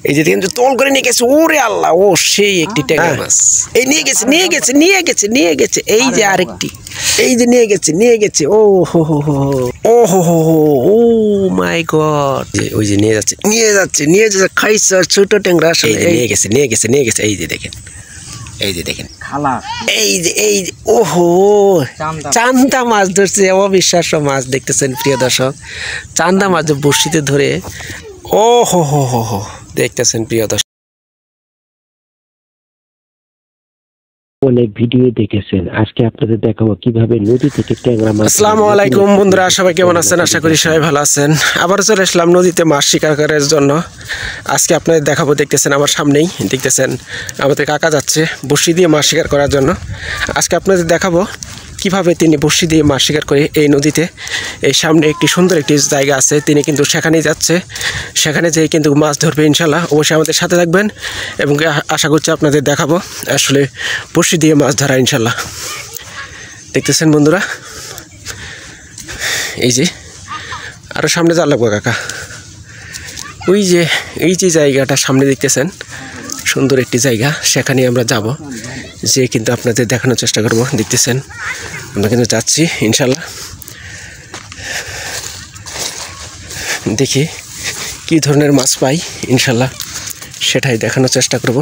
এই যে দেখেন তল করে নিয়ে গেছে, ওরে আল্লাহ, ও সেই একটি ট্যাংরা মাছ। এই নিয়ে গেছে এই যে আরেকটি, এই যে নিয়ে গেছে ও হো হো হো ও হো হো হো ও মাই গড। ওই যে নিয়ে যাচ্ছে খাইছে ছোট ট্যাংরা আসলে। নিয়ে গেছে এই যে দেখেন, এই যে ওহো চান্দা মাছ ধরছে, অবিশ্বাস্য মাছ দেখতেছেন প্রিয় দর্শক। চান্দা মাছ বড়শিতে ধরে, ও হো হো হো হো দেখতেছেন প্রিয় দর্শক। অনেক ভিডিও দেখেছেন, আজকে আপনাদের দেখাবো কিভাবে নদী থেকে ট্যাংরা মাছ। আসসালামু আলাইকুম বন্ধুরা, সবাই কেমন আছেন? আশা করি সবাই ভালো আছেন। আবার চলে আসলাম নদীতে মাছ শিকার করার জন্য। আজকে আপনাদের দেখাবো, দেখতেছেন আমার সামনেই দেখতেছেন আমাদের কাকা যাচ্ছে বড়শি দিয়ে মাছ শিকার করার জন্য। আজকে আপনাদের দেখাবো কিভাবে তিনি বড়শি দিয়ে মাছ শিকার করে এই নদীতে। এই সামনে একটি সুন্দর একটি জায়গা আছে, তিনি কিন্তু সেখানেই যাচ্ছে, সেখানে যেয়ে কিন্তু মাছ ধরবে ইনশাল্লাহ। অবশ্যই আমাদের সাথে থাকবেন এবং আশা করছি আপনাদের দেখাবো আসলে বড়শি দিয়ে মাছ ধরা ইনশাল্লাহ। দেখতেছেন বন্ধুরা, এই যে আরও সামনে যা লাগবো কাকা, ওই যে এই যে জায়গাটা সামনে দেখতেছেন সুন্দর একটি জায়গা, সেখানে আমরা যাব, যে কিন্তু আপনাদের দেখানোর চেষ্টা করব। দেখতেছেন আমরা কিন্তু যাচ্ছি ইনশাল্লাহ। দেখি কি ধরনের মাছ পাই ইনশাল্লাহ, সেটাই দেখানোর চেষ্টা করব।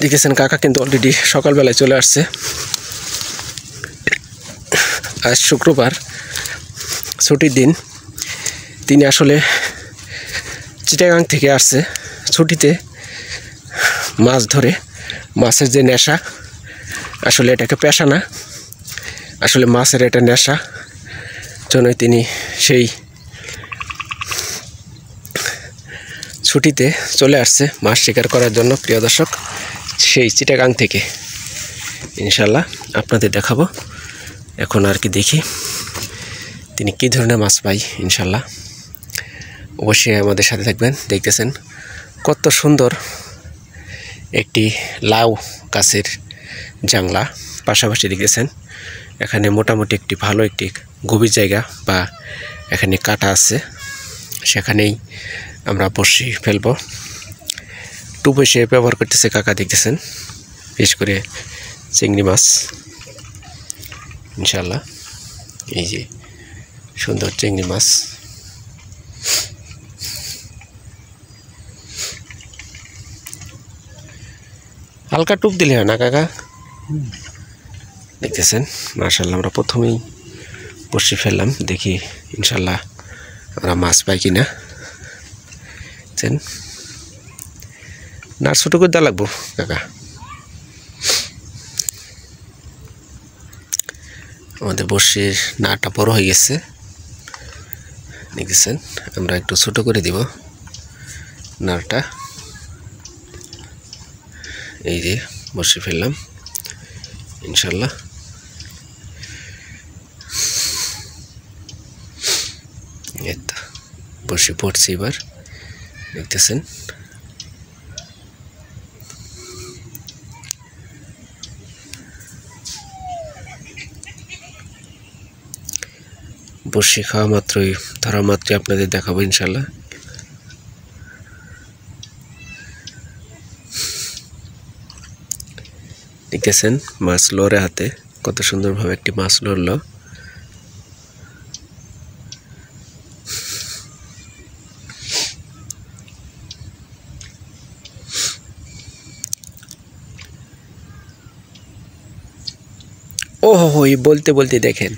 দেখতেছেন কাকা কিন্তু অলরেডি সকালবেলায় চলে আসছে। আজ শুক্রবার, ছুটির দিন। তিনি আসলে চিটাগাং থেকে আসছে ছুটিতে মাছ ধরে। মাছের যে নেশা, আসলে এটাকে পেশা না, আসলে মাছের এটা নেশা, জন্যই তিনি সেই ছুটিতে চলে আসছে মাছ শিকার করার জন্য প্রিয় দর্শক, সেই চিটাগাং থেকে। ইনশাল্লাহ আপনাদের দেখাবো এখন, আর কি দেখি তিনি কী ধরনের মাছ পাই ইনশাল্লাহ। অবশ্যই আমাদের সাথে থাকবেন। দেখতেছেন কত সুন্দর একটি লাউ গাছের জাংলা, পাশাপাশি দেখতেছেন এখানে মোটামুটি একটি ভালো একটি গভীর জায়গা, বা এখানে কাটা আছে, সেখানেই আমরা বড়শি ফেলবো। টুপে সে ব্যবহার করতেছে কাকা, দেখতেছেন বিশেষ করে চিংড়ি মাছ ইনশাল্লাহ। এই যে সুন্দর চিংড়ি মাছ, হালকা টুপ দিলে হয় না কাকা। দেখতেছেন মাশাআল্লাহ, আমরা প্রথমেই বড়শি ফেললাম, দেখি ইনশাল্লাহ আমরা মাছ পাই কিনা। না ছোটো করে দেওয়া লাগবো কাকা, আমাদের বড়শির নাটা বড় হয়ে গেছে। দেখতেছেন আমরা একটু ছোট করে দিব নাটা। এই যে বড়শি ফেললাম ইনশাল্লাহ। বড়শি পড়ছে এবার, দেখতেছেন বড়শি খাওয়া মাত্রই, ধরা মাত্রই আপনাদের দেখাবো ইনশাল্লাহ। দেখতেছেন মাছ লড়ে হাতে, কত সুন্দরভাবে একটি মাছ লড়লো। ও হো, বলতে বলতে দেখেন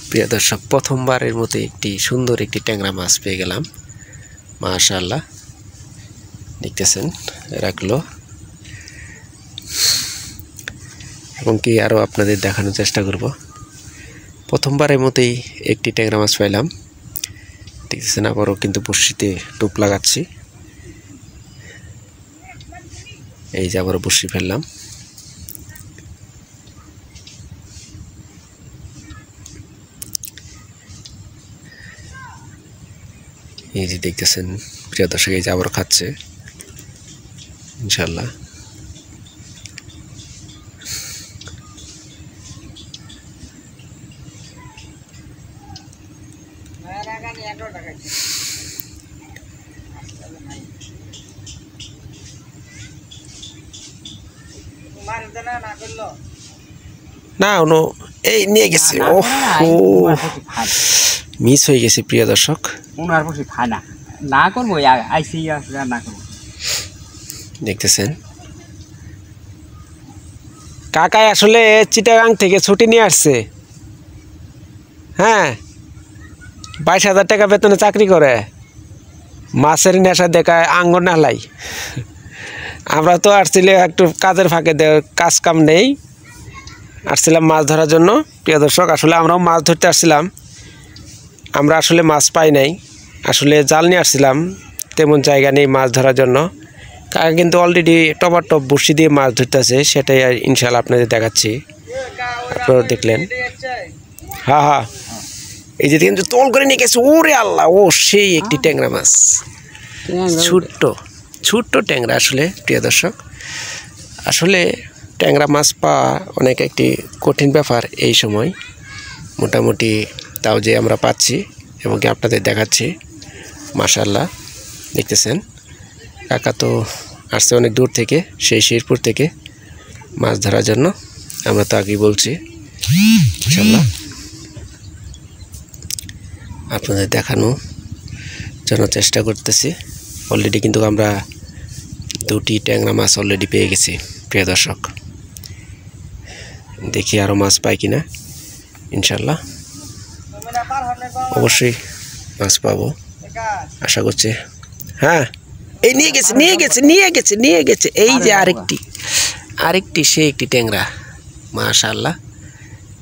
প্রিয় দর্শক, প্রথমবারের মতো একটি সুন্দর একটি ট্যাংরা মাছ পেয়ে গেলাম মাশাআল্লাহ। দেখতেছেন রাখলো, এবং কি আরও আপনাদের দেখানোর চেষ্টা করব। প্রথমবারের মতোই একটি ট্যাংরা মাছ পাইলাম। দেখতেছেন আবারও কিন্তু বড়শিতে টোপ লাগাচ্ছি। এই যে আবারও বড়শি ফেললাম। এই যে দেখতেছেন প্রিয় দর্শক, এই যে আবার খাচ্ছে ইনশাল্লাহ। না এই নিয়ে গেছে ও মিস হয়ে গেছে প্রিয় দর্শক উনার বসে খায় না না করবো আইসি না করবো দেখতেছেন কাকাই আসলে চিটাগাং থেকে ছুটি নিয়ে আসছে হ্যাঁ 22,000 টাকা বেতনে চাকরি করে মাছের নেশা দেখায় আঙ্গুর নালাই আমরা তো আসছিলে একটু কাজের ফাঁকে কাজ কাম নেই আসছিলাম মাছ ধরার জন্য প্রিয় দর্শক আসলে আমরাও মাছ ধরতে আসছিলাম আমরা আসলে মাছ পাই নাই আসলে জাল নিয়ে আসছিলাম তেমন জায়গা নেই মাছ ধরার জন্য কাকা কিন্তু অলরেডি টপ বড়শি দিয়ে মাছ ধরতেছে সেটাই ইনশাআল্লাহ আপনাদের দেখাচ্ছি আপনারা দেখলেন হ্যাঁ এই যে কিন্তু তোল করে নিয়ে গেছে ওরে আল্লাহ ও সেই একটি ট্যাংরা মাছ ছোট্ট ট্যাংরা আসলে প্রিয় দর্শক আসলে ট্যাংরা মাছ পাওয়া অনেক একটি কঠিন ব্যাপার এই সময় মোটামুটি তাও যে আমরা পাচ্ছি এবং কি আপনাদের দেখাচ্ছি মাশাআল্লাহ দেখতেছেন কাকা তো আসছে অনেক দূর থেকে সেই শেরপুর থেকে মাছ ধরার জন্য আমরা তো আগেই বলছি ইনশাআল্লাহ আপনাদের দেখানোর জন্য চেষ্টা করতেছি অলরেডি কিন্তু আমরা 2টি ট্যাংরা মাছ অলরেডি পেয়ে গেছি প্রিয় দর্শক দেখি আরও মাছ পাই কিনা ইনশাআল্লাহ অবশ্যই মাছ পাবো আশা করছি হ্যাঁ এই নিয়ে গেছে এই যে আরেকটি সে একটি ট্যাংরা মাশাআল্লাহ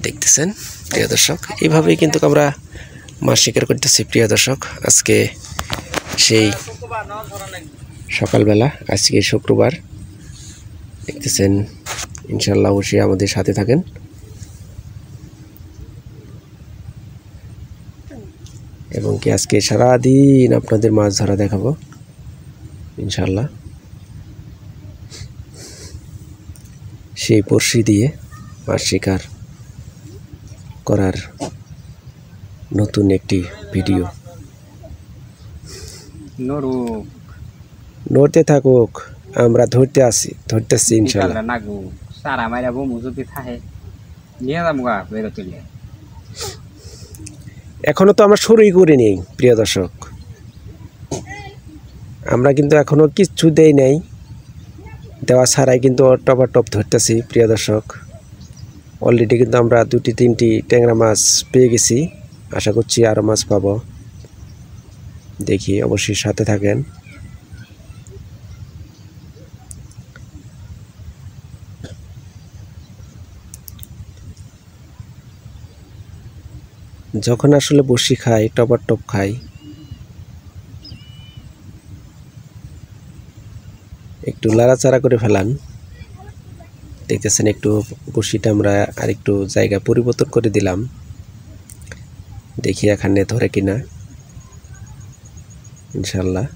দেখতেছেন প্রিয় দর্শক এইভাবেই কিন্তু আমরা মাছ শিকার করতেছি প্রিয় দর্শক আজকে সেই সকালবেলা আজকে শুক্রবার দেখতেছেন ইনশাআল্লাহ অবশ্যই আমাদের সাথে থাকেন এবং কি আজকে সারাদিন আপনাদের মাছ ধরা দেখাবো ইনশাআল্লাহ সেই বড়শি দিয়ে মাছ শিকার করার নতুন একটি ভিডিও নড়তে থাকুক আমরা ধরতেছি ইনশাআল্লাহ সারা মাইরা বমু যদি থাকে নিয়ে যাবো বেরো তুলে এখনো তো আমরা শুরুই করিনি প্রিয় দর্শক আমরা কিন্তু এখনো কিচ্ছু দেই নাই দেওয়া ছাড়াই কিন্তু টপ ধরতেছি প্রিয় দর্শক অলরেডি কিন্তু আমরা 2-3টি ট্যাংরা মাছ পেয়ে গেছি আশা করছি আরও মাছ পাবো দেখি অবশ্যই সাথে থাকেন যখন আসলে বড়শি খাই টপ খাই একটু লাড়াচাড়া করে ফেলান দেখতেছেন একটু বড়শিটা আমরা আরেকটু জায়গা পরিবর্তন করে দিলাম দেখি এখানে ধরে কিনা ইনশাআল্লাহ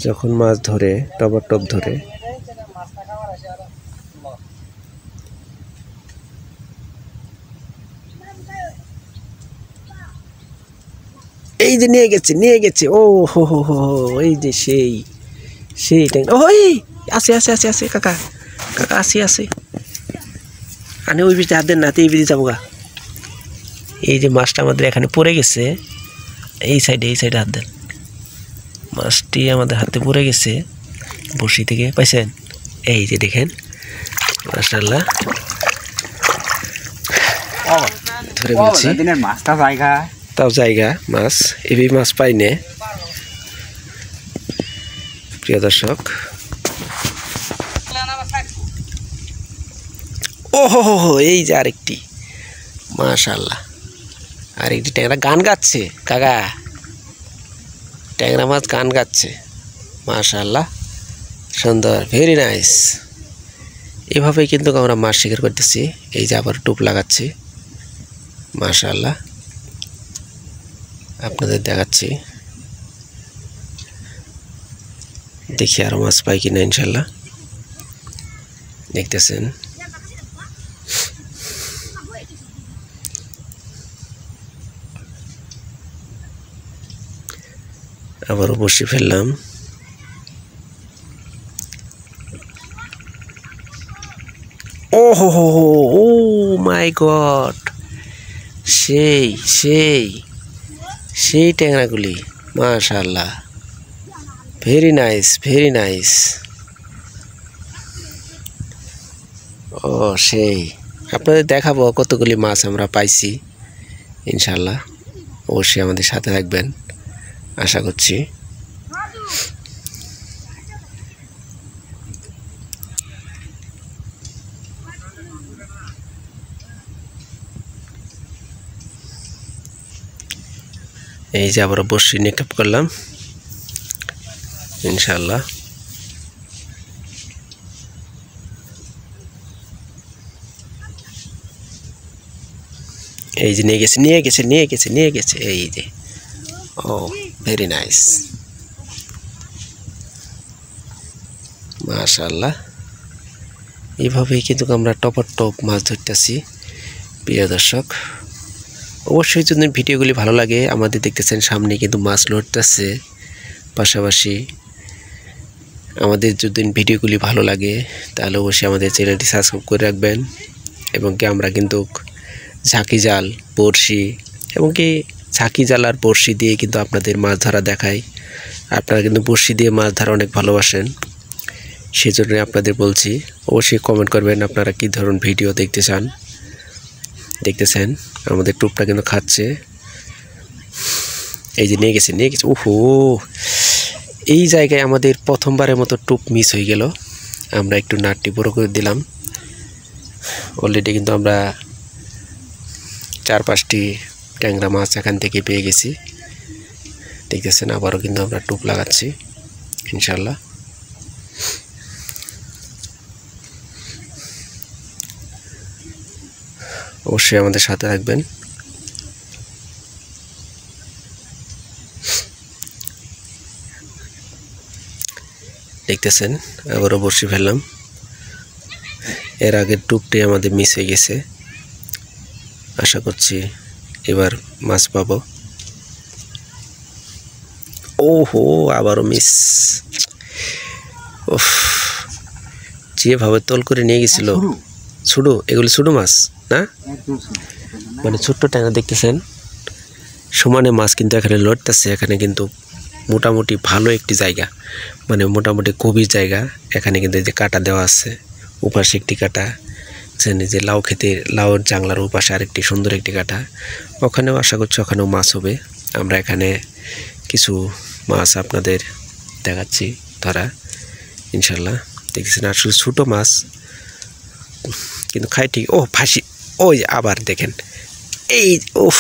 যখন মাছ ধরে টপ ধরে এই যে নিয়ে গেছে ও হো এই যে সেই ট্যাংরা ওই আসে কাকা আসে আনে ওই বিচে হাত দেন না এই বিচে যাবো গা এই যে মাছটা আমাদের এখানে পড়ে গেছে এই সাইডে হাত দেন মাছটি আমাদের হাতে পড়ে গেছে বড়শি থেকে পাইছেন এই যে দেখেন মাশাআল্লাহ ধরে বলছি মাছটা জায়গা তাও জায়গা মাছ এই মাছ পাইনে প্রিয় দর্শক ও হো এই যে আরেকটি মাশাআল্লাহ আরেকটি ট্যাংরা গান গাচ্ছে কাকা ট্যাংরা মাছ গান গাচ্ছে মাশাআল্লাহ সুন্দর ভেরি নাইস এভাবেই কিন্তু আমরা মাছ শিকার করতেছি এই যে আবার টোপ লাগাচ্ছি মাশাআল্লাহ আপনাদের দেখাচ্ছি, দেখি আরো মাছ পাই কিনা ইনশাল্লাহ। দেখতেছেন আবারও বসে ফেললাম। ও হো হো হো, ও মাই গড, সেই সেই সেই ট্যাংরাগুলি, মাশাআল্লাহ, ভেরি নাইস, ভেরি নাইস। ও সেই, আপনাদের দেখাবো কতগুলি মাছ আমরা পাইছি ইনশাল্লাহ। অবশ্যই আমাদের সাথে থাকবেন আশা করছি। এই যে আবার বসি নিক্ষেপ করলাম ইনশাল্লাহ। এই যে নিয়ে গেছে নিয়ে গেছে নিয়ে গেছে নিয়ে গেছে, এই যে, ও ভেরি নাইস, মাশাআল্লাহ। এইভাবেই কিন্তু আমরা টপার টপ মাছ ধরতেছি প্রিয় দর্শক। অবশ্যই যদি ভিডিওগুলি ভালো লাগে, আমাদের দেখতেছেন সামনে কিন্তু মাছ লড়তেছে, পাশাপাশি আমাদের যদি ভিডিওগুলি ভালো লাগে তাহলে অবশ্যই আমাদের চ্যানেলটি সাবস্ক্রাইব করে রাখবেন। এবং কি আমরা কিন্তু ঝাঁকি জাল, বড়শি এবং কি ঝাঁকি জাল আর বড়শি দিয়ে কিন্তু আপনাদের মাছ ধরা দেখাই। আপনারা কিন্তু বড়শি দিয়ে মাছ ধরা অনেক ভালোবাসেন, সেই জন্য আপনাদের বলছি। অবশ্যই কমেন্ট করবেন আপনারা কী ধরনের ভিডিও দেখতে চান। দেখতেছেন আমাদের টুপটা কিন্তু খাচ্ছে, এই যে নিয়ে গেছে নিয়ে গেছে। ওহো, এই জায়গায় আমাদের প্রথমবারের মতো টুপ মিস হয়ে গেল। আমরা একটু নাটটি বড় করে দিলাম। অলরেডি কিন্তু আমরা 4-5টি ট্যাংরা মাছ এখান থেকে পেয়ে গেছি। দেখতেছেন আবারও কিন্তু আমরা টুপ লাগাচ্ছি ইনশাল্লাহ। অবশ্যই আমাদের সাথে থাকবেন। দেখতেছেন আবারও বড়শি ফেললাম। এর আগের টুপটি আমাদের মিস হয়ে গেছে, আশা করছি এবার মাছ পাবো। ওহো, আবারও মিস। ওফ, যেভাবে তোল করে নিয়ে গেছিল। ছোটো, এগুলি ছোটো মাছ না, মানে ছোট্ট ট্যাংরা। দেখতেছেন সমানে মাছ কিন্তু এখানে লড়তেছে। এখানে কিন্তু মোটামুটি ভালো একটি জায়গা, মানে মোটামুটি গভীর জায়গা। এখানে কিন্তু এই যে কাটা দেওয়া আছে, উপাশে একটি কাটা, যে লাউ খেতে লাউর জাংলার উপাশে আরেকটি সুন্দর একটি কাটা। ওখানেও আশা করছি ওখানেও মাছ হবে। আমরা এখানে কিছু মাছ আপনাদের দেখাচ্ছি ধরা ইনশাল্লাহ। দেখতেছেন আসলে ছোটো মাছ কিন্তু খাই ঠিক। ও ফাঁসি, ওই আবার দেখেন, এই উফ,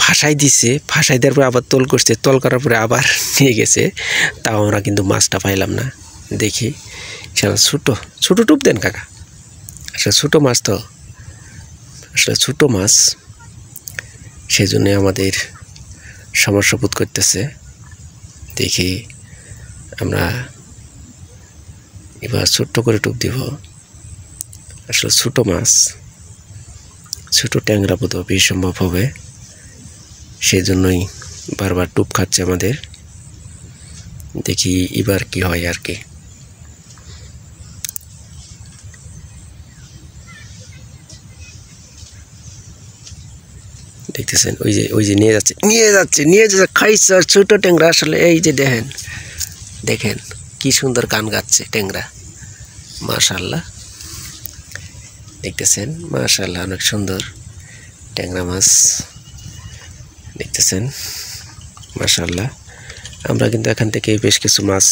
ফাঁসাই দিছে, ফাঁসাই দেওয়ার পরে আবার তোল করছে, তোল করার পরে আবার নিয়ে গেছে। তাও আমরা কিন্তু মাছটা পাইলাম না। দেখি ইনশাল্লাহ ছোটো ছোটো টুপ দেন কাকা। আসলে ছোটো মাছ তো, আসলে ছোটো মাছ, সেই জন্যে আমাদের সমস্যা বোধ করতেছে। দেখি আমরা এবার ছোট্ট করে টুপ দিব। আসলে ছোটো মাছ, ছোটো ট্যাংরা বোধ বেশি সম্ভব হবে, সেই জন্যই বারবার টুপ খাচ্ছে আমাদের। দেখি এবার কি হয় আর কি। দেখতেছেন ওই যে নিয়ে যাচ্ছে খাইছে আর ছোটো ট্যাংরা। আসলে এই যে দেখেন দেখেন কি সুন্দর গান গাচ্ছে ট্যাংরা, মাশাআল্লাহ। দেখতেছেন মাশাআল্লাহ, অনেক সুন্দর ট্যাংরা মাছ। দেখতেছেন মাশাআল্লাহ। আমরা কিন্তু এখান থেকে বেশ কিছু মাছ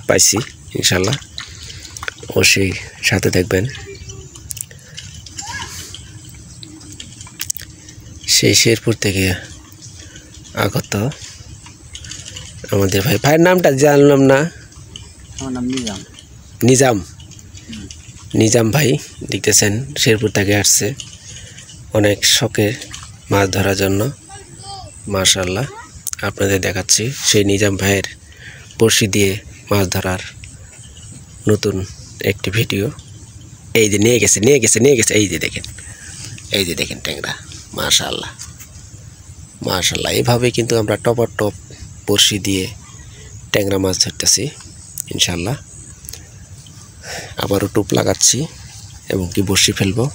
পাইছি ইনশাল্লাহ। অবশ্যই সাথে দেখবেন। সেই শেরপুর থেকে আগত আমাদের ভাইয়ের নামটা জানলাম না। আমার নাম নিজাম। নিজাম, নিজাম ভাই দেখতেছেন শেরপুর থেকে আসছে অনেক শখের মাছ ধরার জন্য। মাশাআল্লাহ আপনাদের দেখাচ্ছি সেই নিজাম ভাইয়ের বড়শি দিয়ে মাছ ধরার নতুন একটি ভিডিও। এই যে নিয়ে গেছে এই যে দেখেন ট্যাংরা। মাশাআল্লাহ মাশাআল্লাহ এইভাবে কিন্তু আমরা টপার টপ বড়শি দিয়ে ট্যাংরা মাছ ধরতেছি ইনশাআল্লাহ। আবারও টোপ লাগাচ্ছি এবং কি বড়শি ফেলবো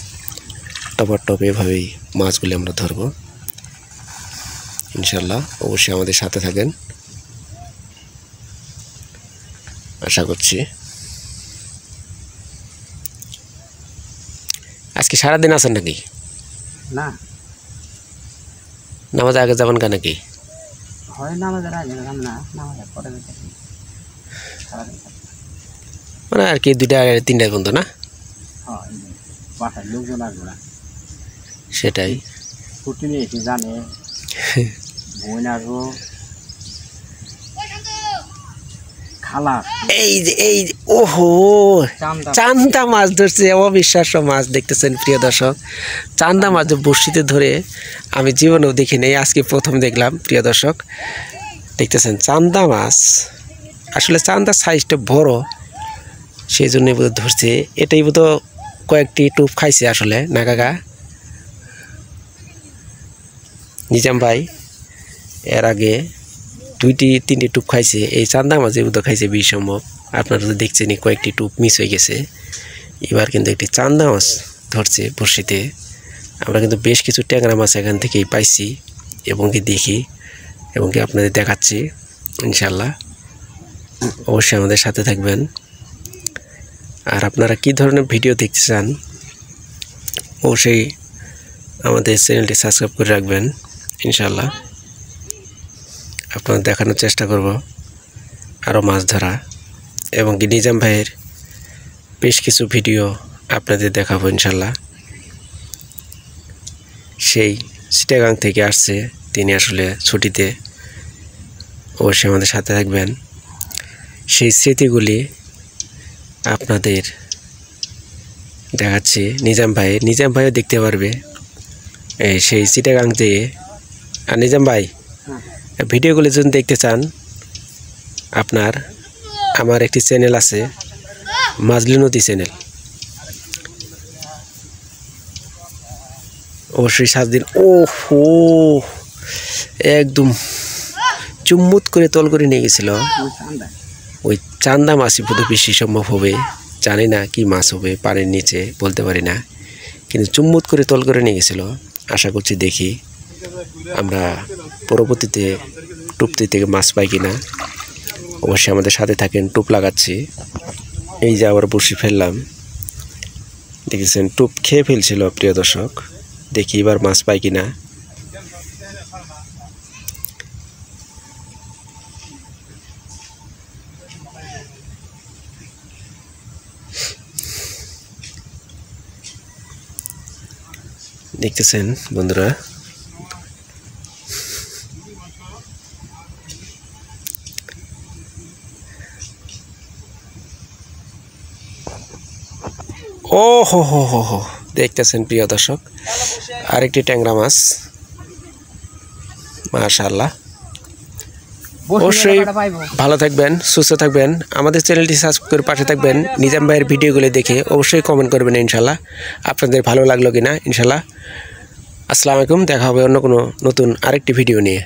টপার টপ, এভাবেই মাছগুলি আমরা ধরবো ইনশাআল্লাহ। অবশ্যই আমাদের সাথে থাকেন আশা করছি। আজকে সারাদিন আছেন নাকি? না নামাজ আগে যাবেন কা নাকি? হয় নামাজের আগে না, নামাজের পরে যাচ্ছি সারাদিন। মানে আর কি 2টা 3টা পর্যন্ত না? হ্যাঁ বাসায় লোকজন আসবে না, সেটাই। ছুটি নিয়ে এসে জানে বোন আসবো খালা। এই যে ওহো চান্দা মাছ ধরছে, অবিশ্বাস্য মাছ দেখতেছেন প্রিয় দর্শক। চান্দা মাছ বড়শিতে ধরে আমি জীবনেও দেখি নাই, আজকে প্রথম দেখলাম প্রিয় দর্শক। দেখতেছেন চান্দা মাছ, আসলে চান্দার সাইজটা বড়, সেই জন্যই বোধ ধরছে। এটাই বোধ কয়েকটি টুপ খাইছে আসলে না কাকা? নিজাম ভাই এর আগে 2-3টি টুপ খাইছে, এই চান্দা মাঝে বোধ খাইছে 20 সম্ভব। আপনারা তো দেখছেন কয়েকটি টুপ মিস হয়ে গেছে। এবার কিন্তু একটি চান্দা মাছ ধরছে বড়শিতে। আমরা কিন্তু বেশ কিছু ট্যাংরা মাছ এখান থেকেই পাইছি এবং কি দেখি এবং কি আপনাদের দেখাচ্ছি ইনশাআল্লাহ। অবশ্যই আমাদের সাথে থাকবেন। আর আপনারা কি ধরনের ভিডিও দেখতে চান অবশ্যই আমাদের চ্যানেলটি সাবস্ক্রাইব করে রাখবেন ইনশাআল্লাহ। আপনাদের দেখানোর চেষ্টা করব আরও মাছ ধরা এবং কি নিজাম ভাইয়ের বেশ কিছু ভিডিও আপনাদের দেখাবো ইনশাআল্লাহ। সেই চিটাগাং থেকে আসছে তিনি আসলে ছুটিতে, অবশ্যই আমাদের সাথে থাকবেন। সেই স্মৃতিগুলি আপনাদের দেখাচ্ছি নিজাম ভাইও দেখতে পারবে এই সেই চিটাগাং থেকে। আর নিজাম ভাই ভিডিওগুলি যদি দেখতে চান আপনার আমার একটি চ্যানেল আছে, মাজলি নদী চ্যানেল, অবশ্যই 7 দিন। ওহো একদম চুম্মুত করে তল করে নিয়ে গেছিল। ওই চান্দা মাছই বোধ বেশি সম্ভব হবে, জানি না কি মাছ হবে, পানির নিচে বলতে পারি না, কিন্তু চুম্মুত করে তল করে নিয়ে গেছিল। আশা করছি দেখি আমরা পরবর্তীতে টুপতি থেকে মাছ পাই কিনা। অবশ্যই আমাদের সাথে থাকেন। টুপ লাগাচ্ছি, এই যে আবার বড়শি ফেললাম, দেখেছেন টুপ খেয়ে ফেলছিল প্রিয় দর্শক। দেখি এবার মাছ পাই কিনা। দেখতেছেন বন্ধুরা, ও হো হো হো হো দেখতেছেন প্রিয় দর্শক আরেকটি ট্যাংরা মাছ। মাশাআল্লাহ। অবশ্যই ভালো থাকবেন, সুস্থ থাকবেন, আমাদের চ্যানেলটি সাবস্ক্রাইব করে পাশে থাকবেন। নিজাম ভাইয়ের ভিডিওগুলো দেখে অবশ্যই কমেন্ট করবেন ইনশাআল্লাহ আপনাদের ভালো লাগলো কিনা ইনশাআল্লাহ। আসসালামু আলাইকুম, দেখা হবে অন্য কোনো নতুন আরেকটি ভিডিও নিয়ে।